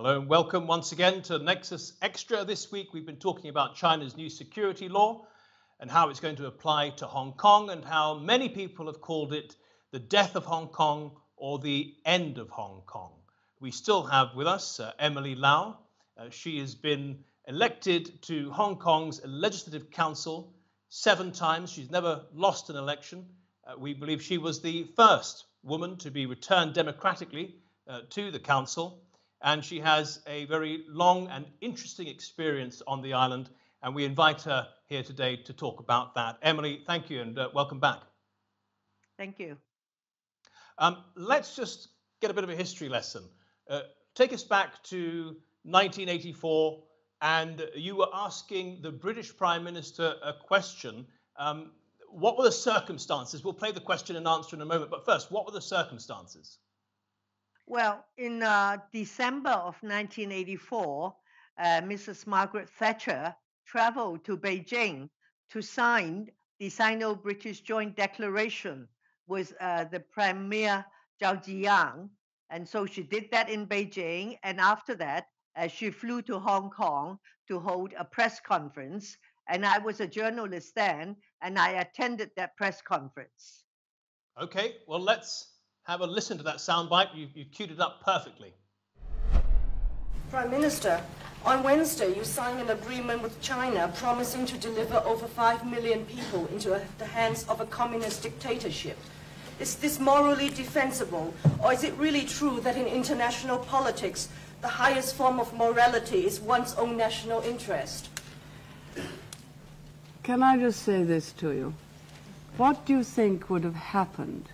Hello and welcome once again to Nexus Extra. This week we've been talking about China's new security law and how it's going to apply to Hong Kong and how many people have called it the death of Hong Kong or the end of Hong Kong. We still have with us Emily Lau. She has been elected to Hong Kong's Legislative Council 7 times. She's never lost an election. We believe she was the first woman to be returned democratically to the council. And she has a very long and interesting experience on the island, and we invite her here today to talk about that. Emily, thank you, and welcome back. Thank you. Let's just get a bit of a history lesson. Take us back to 1984, and you were asking the British Prime Minister a question. What were the circumstances? We'll play the question and answer in a moment, but first, what were the circumstances? Well, in December of 1984, Mrs. Margaret Thatcher traveled to Beijing to sign the Sino-British Joint Declaration with the Premier Zhao Ziyang. And so she did that in Beijing. And after that, she flew to Hong Kong to hold a press conference. And I was a journalist then, and I attended that press conference. Okay, well, let's have a listen to that soundbite. You've queued it up perfectly. Prime Minister, on Wednesday you signed an agreement with China promising to deliver over 5 million people into the hands of a communist dictatorship. Is this morally defensible, or is it really true that in international politics the highest form of morality is one's own national interest? Can I just say this to you? What do you think would have happened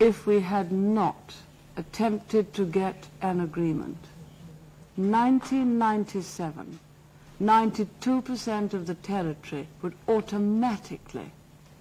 if we had not attempted to get an agreement? 1997, 92% of the territory would automatically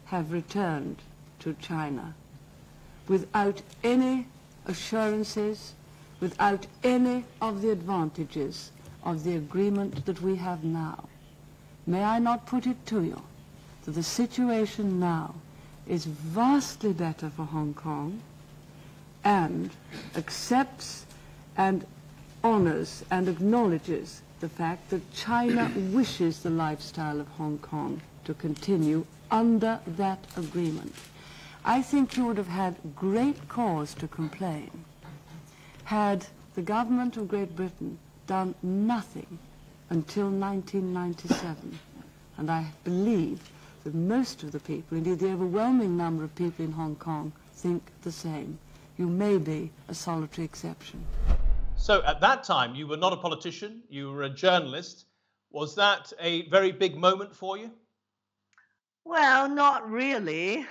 have returned to China without any assurances, without any of the advantages of the agreement that we have now. May I not put it to you that the situation now is vastly better for Hong Kong and accepts and honors and acknowledges the fact that China wishes the lifestyle of Hong Kong to continue under that agreement. I think you would have had great cause to complain had the government of Great Britain done nothing until 1997. And I believe that most of the people, indeed the overwhelming number of people in Hong Kong, think the same. You may be a solitary exception. So at that time, you were not a politician, you were a journalist. Was that a very big moment for you? Well, not really.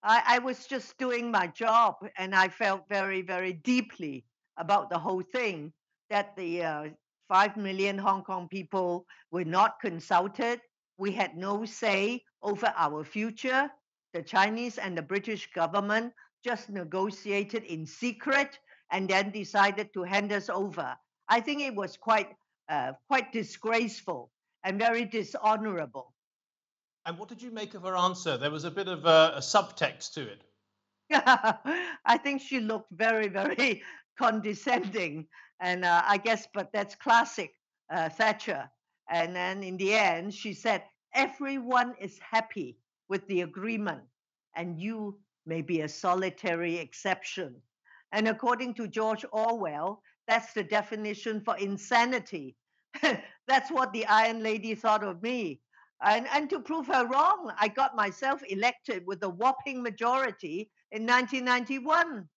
I was just doing my job, and I felt very, very deeply about the whole thing, that the 5 million Hong Kong people were not consulted. We had no say over our future. The Chinese and the British government just negotiated in secret and then decided to hand us over. I think it was quite disgraceful and very dishonorable. And what did you make of her answer? There was a bit of a subtext to it. I think she looked very, very condescending, and I guess, but that's classic Thatcher. And then in the end, she said, everyone is happy with the agreement, and you may be a solitary exception. And according to George Orwell, that's the definition for insanity. That's what the Iron Lady thought of me. And to prove her wrong, I got myself elected with a whopping majority in 1991.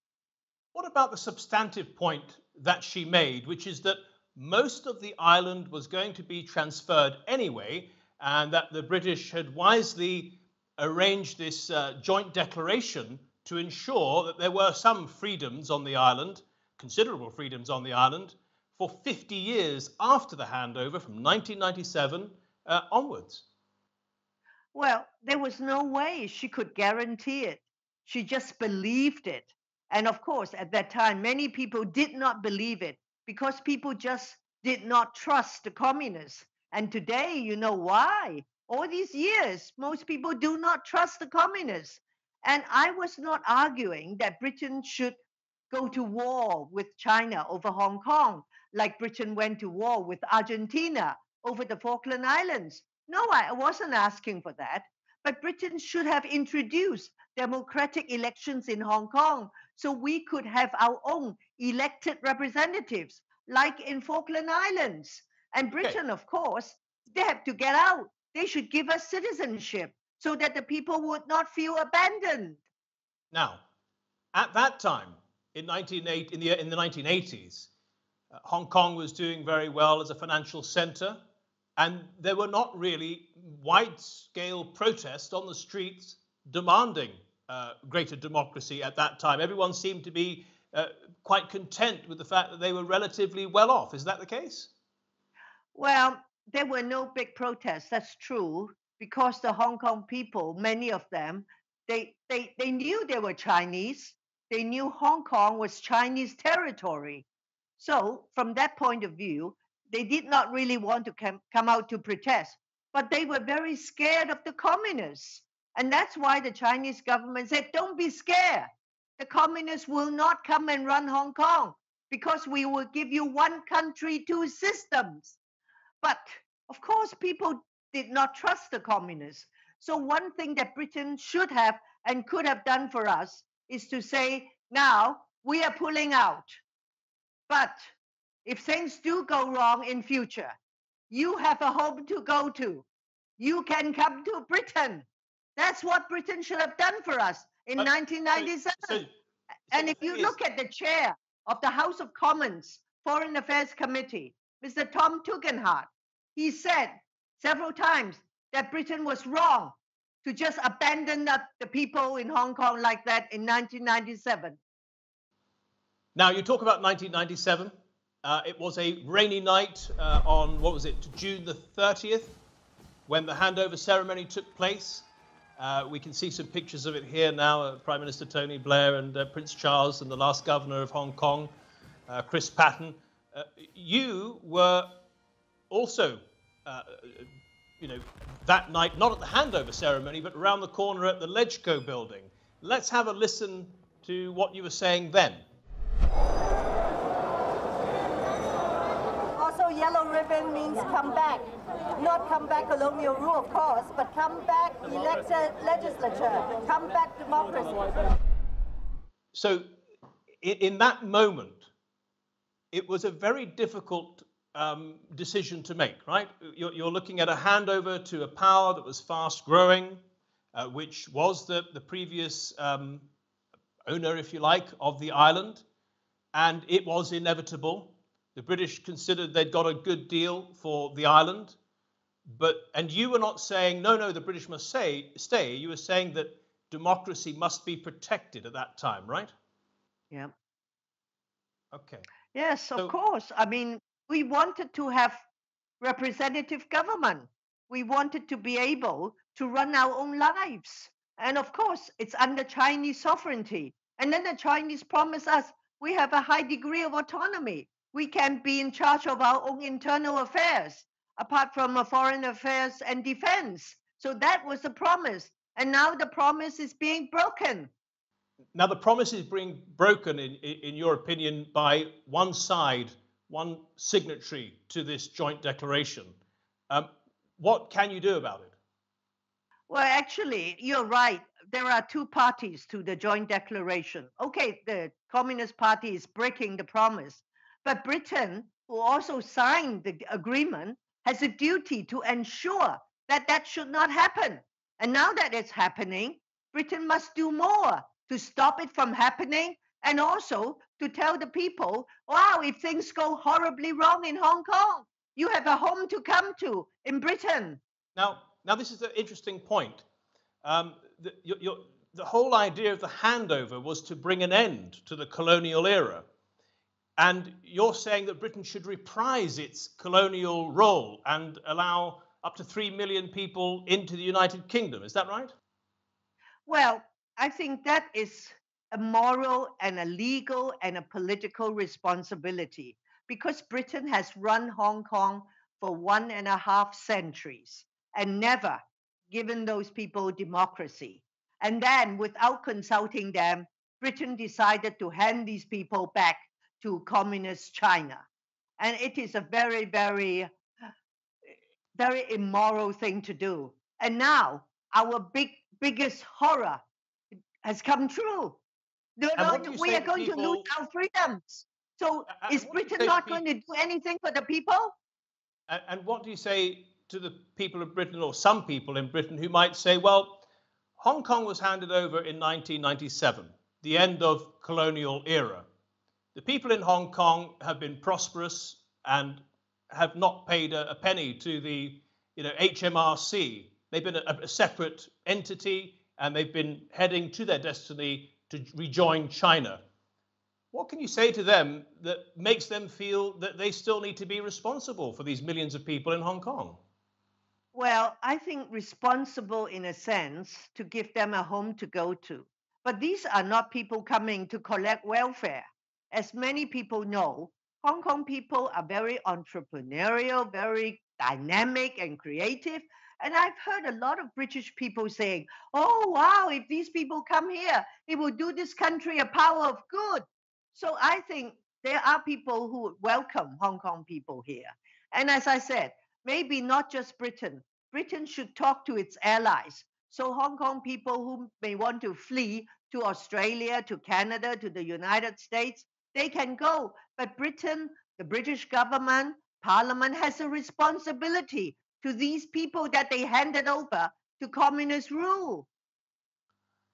What about the substantive point that she made, which is that most of the island was going to be transferred anyway, and that the British had wisely arranged this joint declaration to ensure that there were some freedoms on the island, considerable freedoms on the island, for 50 years after the handover from 1997 onwards? Well, there was no way she could guarantee it. She just believed it. And of course, at that time, many people did not believe it because people just did not trust the communists. And today, you know why? All these years, most people do not trust the communists. And I was not arguing that Britain should go to war with China over Hong Kong. like Britain went to war with Argentina over the Falkland Islands. No, I wasn't asking for that. But Britain should have introduced democratic elections in Hong Kong so we could have our own elected representatives, like in Falkland Islands. And Britain, of course, they have to get out. They should give us citizenship so that the people would not feel abandoned. Now, at that time, in the 1980s, Hong Kong was doing very well as a financial center, and there were not really wide-scale protests on the streets demanding greater democracy at that time. Everyone seemed to be quite content with the fact that they were relatively well off. Is that the case? Well, there were no big protests, that's true, because the Hong Kong people, many of them, they knew they were Chinese. They knew Hong Kong was Chinese territory. So from that point of view, they did not really want to come out to protest, but they were very scared of the communists. And that's why the Chinese government said, don't be scared. The communists will not come and run Hong Kong because we will give you one country, two systems. But of course, people did not trust the communists. So one thing that Britain should have and could have done for us is to say, now we are pulling out. But if things do go wrong in future, you have a home to go to. You can come to Britain. That's what Britain should have done for us in 1997. And if you look at the chair of the House of Commons Foreign Affairs Committee, Mr. Tom Tugendhat, he said several times that Britain was wrong to just abandon the people in Hong Kong like that in 1997. Now, you talk about 1997. It was a rainy night on, what was it, June the 30th, when the handover ceremony took place. We can see some pictures of it here now, Prime Minister Tony Blair and Prince Charles and the last governor of Hong Kong, Chris Patten. You were also, that night, not at the handover ceremony, but around the corner at the Legco building. Let's have a listen to what you were saying then. Also, yellow ribbon means come back. Not come back colonial rule, of course, but come back elected legislature, come back democracy. So in that moment, it was a very difficult decision to make, right? You're looking at a handover to a power that was fast growing, which was the previous owner, if you like, of the island. And it was inevitable. The British considered they'd got a good deal for the island. And you were not saying, no, the British must stay. You were saying that democracy must be protected at that time, right? Yeah. Okay. Yes, of course. I mean, we wanted to have representative government. We wanted to be able to run our own lives. And of course, it's under Chinese sovereignty. And then the Chinese promised us we have a high degree of autonomy. We can be in charge of our own internal affairs, apart from foreign affairs and defense. So that was the promise. And now the promise is being broken. Now, the promise is being broken, in your opinion, by one side, one signatory to this joint declaration. What can you do about it? Well, actually, you're right. There are two parties to the joint declaration. Okay, the Communist Party is breaking the promise. But Britain, who also signed the agreement, has a duty to ensure that that should not happen. And now that it's happening, Britain must do more to stop it from happening, and also to tell the people, wow, if things go horribly wrong in Hong Kong, you have a home to come to in Britain. Now this is an interesting point. The whole idea of the handover was to bring an end to the colonial era. And you're saying that Britain should reprise its colonial role and allow up to 3 million people into the United Kingdom. Is that right? Well, I think that is a moral and a legal and a political responsibility, because Britain has run Hong Kong for 1.5 centuries and never given those people democracy. And then, without consulting them, Britain decided to hand these people back to communist China. And it is a very, very, very immoral thing to do. And now our biggest horror has come true. And what do you We say are to going to lose people? our freedoms. So is What do you Britain say to not going to do anything for the people? And what do you say to the people of Britain, or some people in Britain, who might say, well, Hong Kong was handed over in 1997, the end of colonial era. The people in Hong Kong have been prosperous and have not paid a penny to the HMRC. They've been a separate entity, and they've been heading to their destiny to rejoin China. What can you say to them that makes them feel that they still need to be responsible for these millions of people in Hong Kong? Well, I think responsible in a sense to give them a home to go to. But these are not people coming to collect welfare. As many people know, Hong Kong people are very entrepreneurial, very dynamic and creative. And I've heard a lot of British people saying, oh, wow, if these people come here, it will do this country a power of good. So I think there are people who welcome Hong Kong people here. And as I said, maybe not just Britain. Britain should talk to its allies. So Hong Kong people who may want to flee to Australia, to Canada, to the United States, they can go. But Britain, the British government, Parliament has a responsibility to these people that they handed over to communist rule.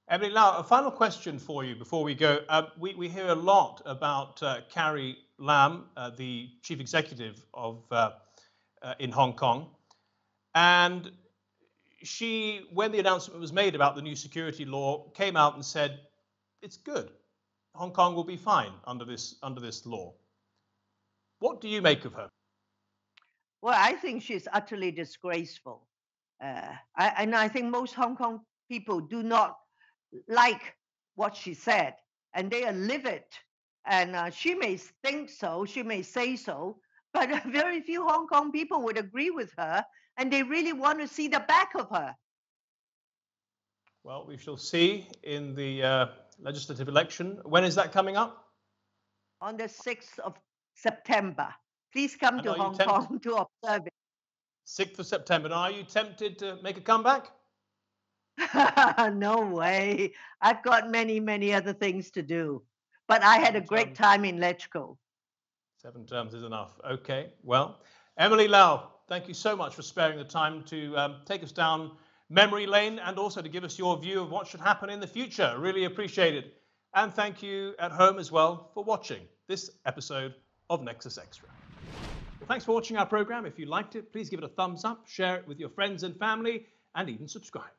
Emily, now a final question for you before we go. We hear a lot about Carrie Lamb, the chief executive of in Hong Kong, and she, when the announcement was made about the new security law, came out and said, "It's good. Hong Kong will be fine under this law." What do you make of her? Well, I think she's utterly disgraceful. And I think most Hong Kong people do not like what she said, and they are livid. And she may think so, she may say so, but very few Hong Kong people would agree with her, and they really want to see the back of her. Well, we shall see in the legislative election. When is that coming up? On the 6th of September. Please come And to are you Hong Kong to observe it. 6th of September. Now, are you tempted to make a comeback? No way. I've got many, many other things to do. But I had a great time in Lechko. 7 terms is enough. Okay. Well, Emily Lau, thank you so much for sparing the time to take us down memory lane and also to give us your view of what should happen in the future. Really appreciate it. And thank you at home as well for watching this episode of Nexus Extra. Well, thanks for watching our program. If you liked it, please give it a thumbs up, share it with your friends and family, and even subscribe.